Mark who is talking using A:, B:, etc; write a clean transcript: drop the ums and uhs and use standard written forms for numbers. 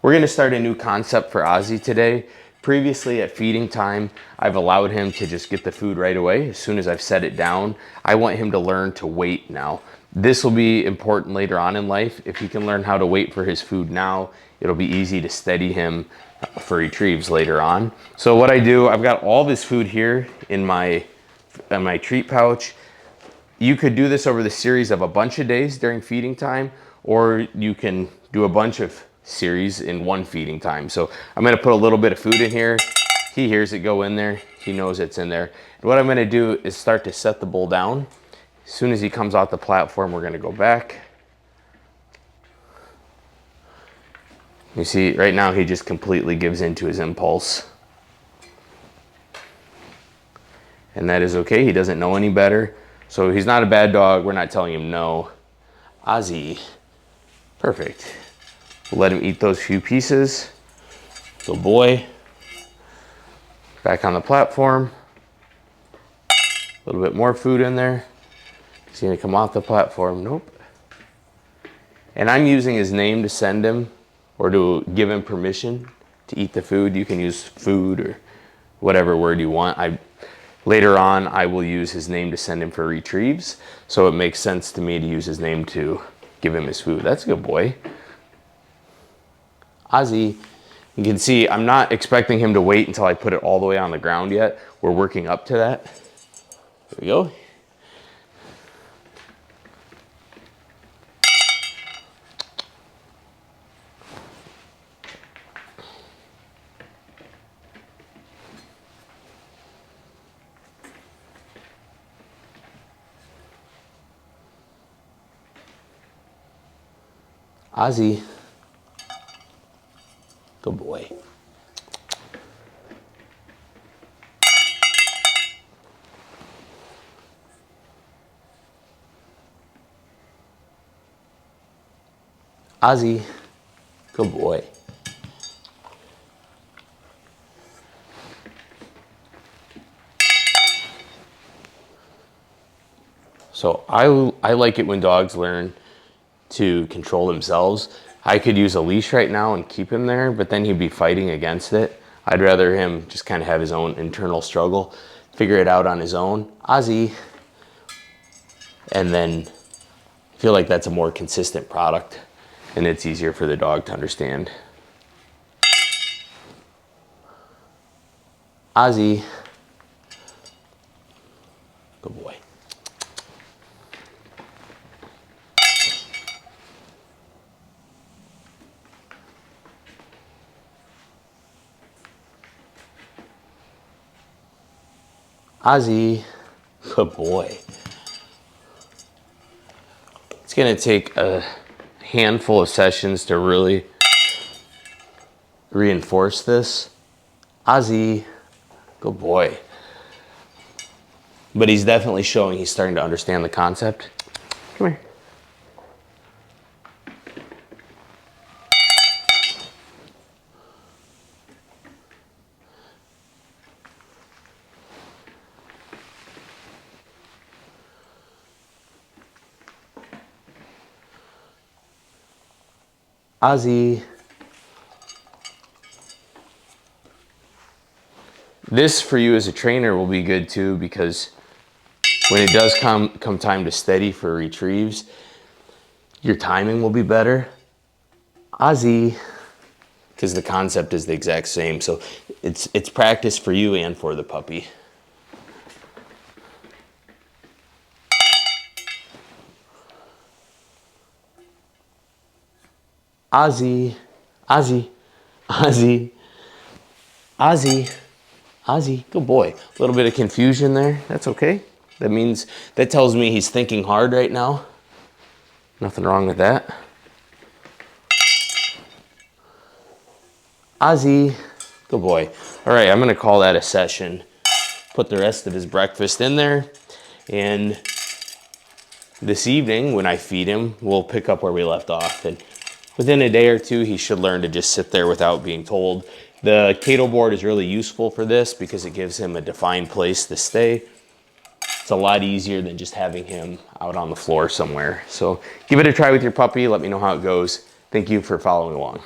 A: We're gonna start a new concept for Ozzie today. Previously at feeding time, I've allowed him to just get the food right away. As soon as I've set it down, I want him to learn to wait now. This will be important later on in life. If he can learn how to wait for his food now, it'll be easy to steady him for retrieves later on. So what I do, I've got all this food here in my treat pouch. You could do this over the series of a bunch of days during feeding time, or you can do a bunch of series in one feeding time. So I'm gonna put a little bit of food in here. He hears it go in there. He knows it's in there. And what I'm gonna do is start to set the bowl down. As soon as he comes off the platform, we're gonna go back. You see, right now he just completely gives into his impulse. And that is okay, he doesn't know any better. So he's not a bad dog, we're not telling him no. Ozzie, perfect. We'll let him eat those few pieces. Good boy. Back on the platform. A little bit more food in there. He's gonna come off the platform, nope. And I'm using his name to send him or to give him permission to eat the food. You can use food or whatever word you want. Later on, I will use his name to send him for retrieves. So it makes sense to me to use his name to give him his food. That's a good boy. Ozzie, you can see I'm not expecting him to wait until I put it all the way on the ground yet. We're working up to that. There we go. Ozzie, good boy. Ozzie, good boy. So I like it when dogs learn to control themselves. I could use a leash right now and keep him there, but then he'd be fighting against it. I'd rather him just kind of have his own internal struggle, figure it out on his own. Ozzie. And then I feel like that's a more consistent product and it's easier for the dog to understand. Ozzie. Good boy. Ozzie, good boy. It's gonna take a handful of sessions to really reinforce this. Ozzie, good boy. But he's definitely showing he's starting to understand the concept. Come here. Ozzie. This for you as a trainer will be good too, because when it does come time to steady for retrieves, your timing will be better. Ozzie, because the concept is the exact same. So it's practice for you and for the puppy. Ozzie, Ozzie, Ozzie, Ozzie, Ozzie, good boy. A little bit of confusion there, that's okay. That tells me he's thinking hard right now. Nothing wrong with that. Ozzie, good boy. All right, I'm gonna call that a session. Put the rest of his breakfast in there, and this evening when I feed him, we'll pick up where we left off. And within a day or two, he should learn to just sit there without being told. The Cato Board is really useful for this because it gives him a defined place to stay. It's a lot easier than just having him out on the floor somewhere. So give it a try with your puppy. Let me know how it goes. Thank you for following along.